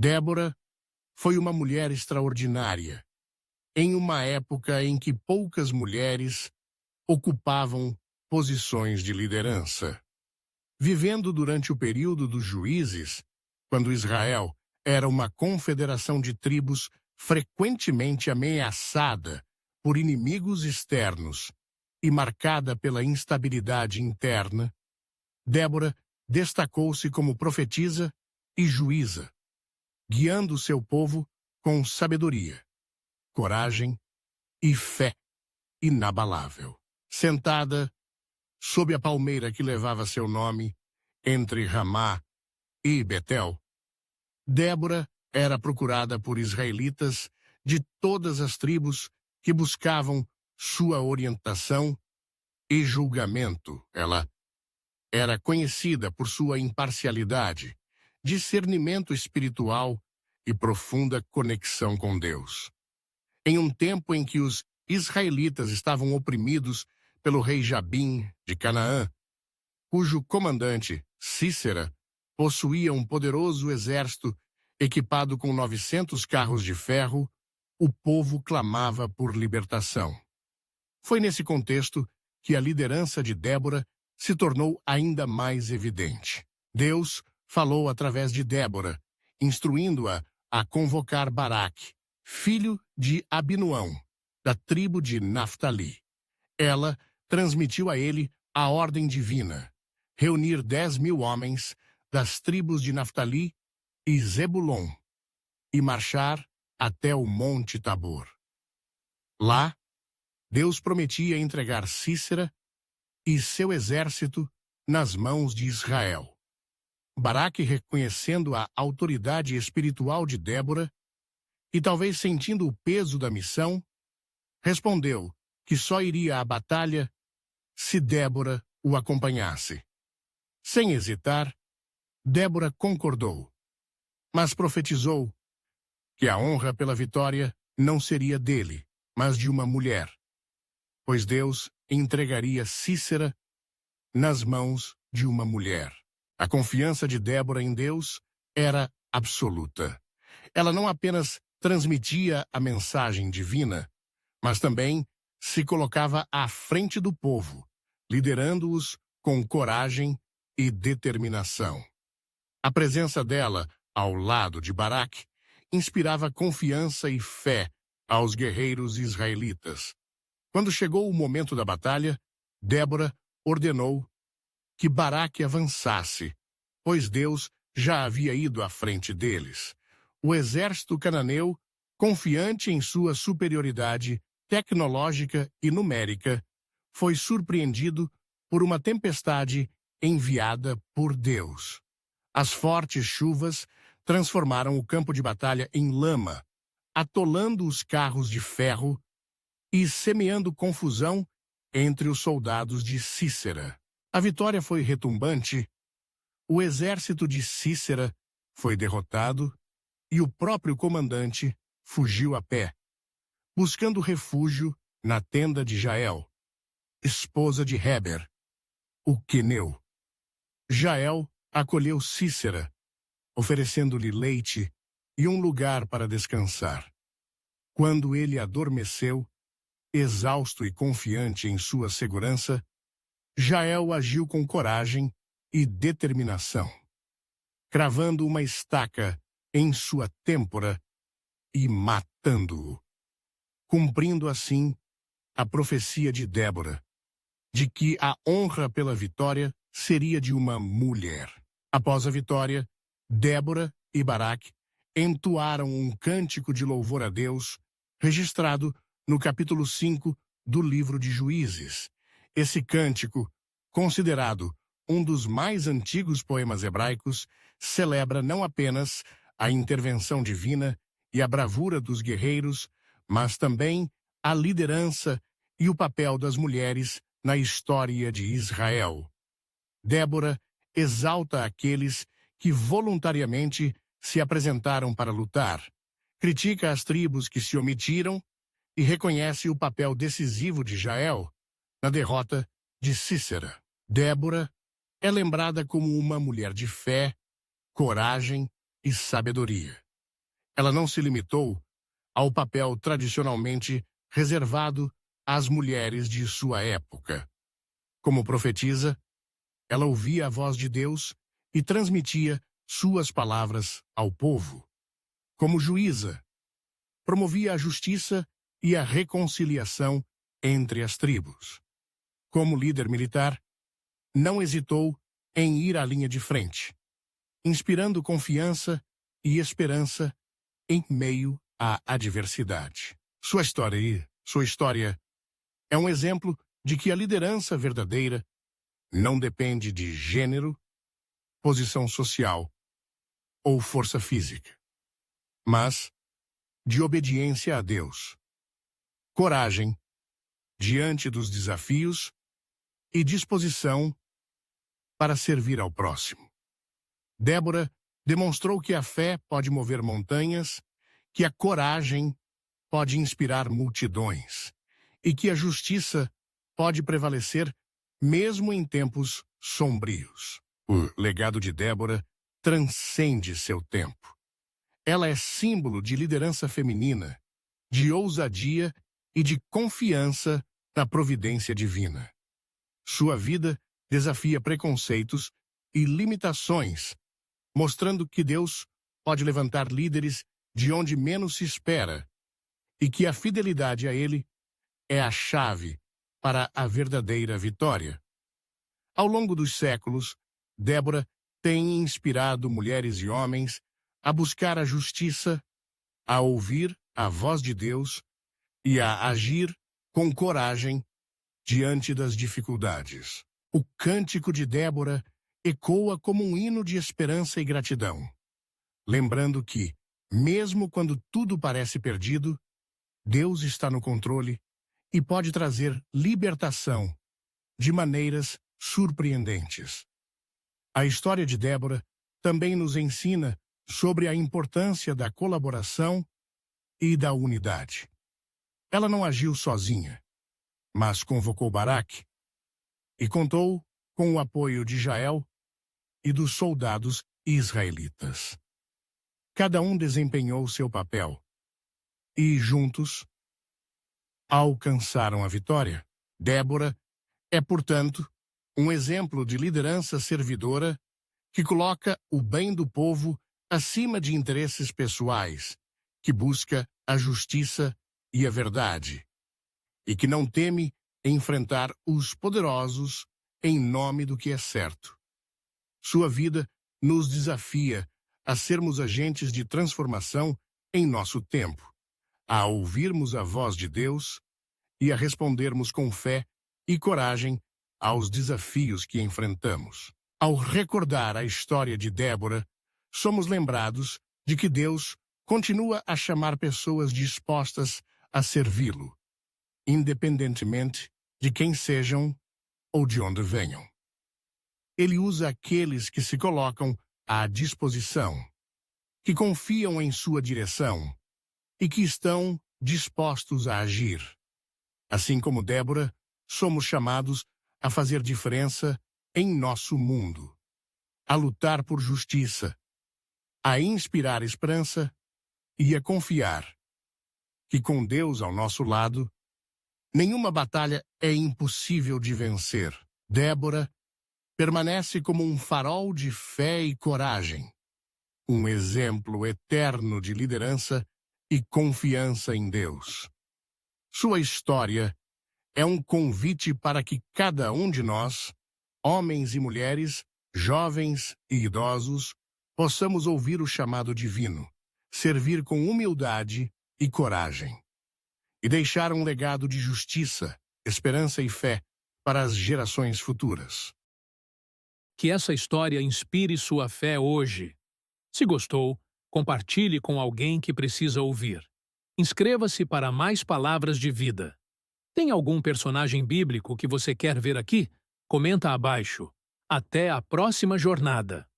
Débora foi uma mulher extraordinária, em uma época em que poucas mulheres ocupavam posições de liderança. Vivendo durante o período dos juízes, quando Israel era uma confederação de tribos frequentemente ameaçada por inimigos externos e marcada pela instabilidade interna, Débora destacou-se como profetisa e juíza, guiando seu povo com sabedoria, coragem e fé inabalável. Sentada sob a palmeira que levava seu nome, entre Ramá e Betel, Débora era procurada por israelitas de todas as tribos que buscavam sua orientação e julgamento. Ela era conhecida por sua imparcialidade, discernimento espiritual e profunda conexão com Deus. Em um tempo em que os israelitas estavam oprimidos pelo rei Jabim de Canaã, cujo comandante, Sísera, possuía um poderoso exército equipado com 900 carros de ferro, o povo clamava por libertação. Foi nesse contexto que a liderança de Débora se tornou ainda mais evidente. Deus falou através de Débora, instruindo-a a convocar Baraque, filho de Abinuão, da tribo de Naftali. Ela transmitiu a ele a ordem divina: reunir 10.000 homens das tribos de Naftali e Zebulon e marchar até o Monte Tabor. Lá, Deus prometia entregar Sísera e seu exército nas mãos de Israel. Baraque, reconhecendo a autoridade espiritual de Débora e talvez sentindo o peso da missão, respondeu que só iria à batalha se Débora o acompanhasse. Sem hesitar, Débora concordou, mas profetizou que a honra pela vitória não seria dele, mas de uma mulher, pois Deus entregaria Sísera nas mãos de uma mulher. A confiança de Débora em Deus era absoluta. Ela não apenas transmitia a mensagem divina, mas também se colocava à frente do povo, liderando-os com coragem e determinação. A presença dela ao lado de Baraque inspirava confiança e fé aos guerreiros israelitas. Quando chegou o momento da batalha, Débora ordenou que Baraque avançasse, pois Deus já havia ido à frente deles. O exército cananeu, confiante em sua superioridade tecnológica e numérica, foi surpreendido por uma tempestade enviada por Deus. As fortes chuvas transformaram o campo de batalha em lama, atolando os carros de ferro e semeando confusão entre os soldados de Sísera. A vitória foi retumbante, o exército de Sísera foi derrotado e o próprio comandante fugiu a pé, buscando refúgio na tenda de Jael, esposa de Heber, o queneu. Jael acolheu Sísera, oferecendo-lhe leite e um lugar para descansar. Quando ele adormeceu, exausto e confiante em sua segurança, Jael agiu com coragem e determinação, cravando uma estaca em sua têmpora e matando-o, cumprindo assim a profecia de Débora, de que a honra pela vitória seria de uma mulher. Após a vitória, Débora e Baraque entoaram um cântico de louvor a Deus, registrado no capítulo 5 do livro de Juízes. Esse cântico, considerado um dos mais antigos poemas hebraicos, celebra não apenas a intervenção divina e a bravura dos guerreiros, mas também a liderança e o papel das mulheres na história de Israel. Débora exalta aqueles que voluntariamente se apresentaram para lutar, critica as tribos que se omitiram e reconhece o papel decisivo de Jael na derrota de Sísera. Débora é lembrada como uma mulher de fé, coragem e sabedoria. Ela não se limitou ao papel tradicionalmente reservado às mulheres de sua época. Como profetisa, ela ouvia a voz de Deus e transmitia suas palavras ao povo. Como juíza, promovia a justiça e a reconciliação entre as tribos. Como líder militar, não hesitou em ir à linha de frente, inspirando confiança e esperança em meio à adversidade. Sua história é um exemplo de que a liderança verdadeira não depende de gênero, posição social ou força física, mas de obediência a Deus, coragem diante dos desafios e disposição para servir ao próximo. Débora demonstrou que a fé pode mover montanhas, que a coragem pode inspirar multidões e que a justiça pode prevalecer mesmo em tempos sombrios. O legado de Débora transcende seu tempo. Ela é símbolo de liderança feminina, de ousadia e de confiança na providência divina. Sua vida desafia preconceitos e limitações, mostrando que Deus pode levantar líderes de onde menos se espera e que a fidelidade a Ele é a chave para a verdadeira vitória. Ao longo dos séculos, Débora tem inspirado mulheres e homens a buscar a justiça, a ouvir a voz de Deus e a agir com coragem diante das dificuldades. O cântico de Débora ecoa como um hino de esperança e gratidão, lembrando que, mesmo quando tudo parece perdido, Deus está no controle e pode trazer libertação de maneiras surpreendentes. A história de Débora também nos ensina sobre a importância da colaboração e da unidade. Ela não agiu sozinha, mas convocou Baraque e contou com o apoio de Jael e dos soldados israelitas. Cada um desempenhou seu papel e, juntos, alcançaram a vitória. Débora é, portanto, um exemplo de liderança servidora que coloca o bem do povo acima de interesses pessoais, que busca a justiça e a verdade, e que não teme enfrentar os poderosos em nome do que é certo. Sua vida nos desafia a sermos agentes de transformação em nosso tempo, a ouvirmos a voz de Deus e a respondermos com fé e coragem aos desafios que enfrentamos. Ao recordar a história de Débora, somos lembrados de que Deus continua a chamar pessoas dispostas a servi-lo, independentemente de quem sejam ou de onde venham. Ele usa aqueles que se colocam à disposição, que confiam em sua direção e que estão dispostos a agir. Assim como Débora, somos chamados a fazer diferença em nosso mundo, a lutar por justiça, a inspirar esperança e a confiar que, com Deus ao nosso lado, nenhuma batalha é impossível de vencer. Débora permanece como um farol de fé e coragem, um exemplo eterno de liderança e confiança em Deus. Sua história é um convite para que cada um de nós, homens e mulheres, jovens e idosos, possamos ouvir o chamado divino, servir com humildade e coragem, e deixar um legado de justiça, esperança e fé para as gerações futuras. Que essa história inspire sua fé hoje. Se gostou, compartilhe com alguém que precisa ouvir. Inscreva-se para mais palavras de vida. Tem algum personagem bíblico que você quer ver aqui? Comenta abaixo. Até a próxima jornada!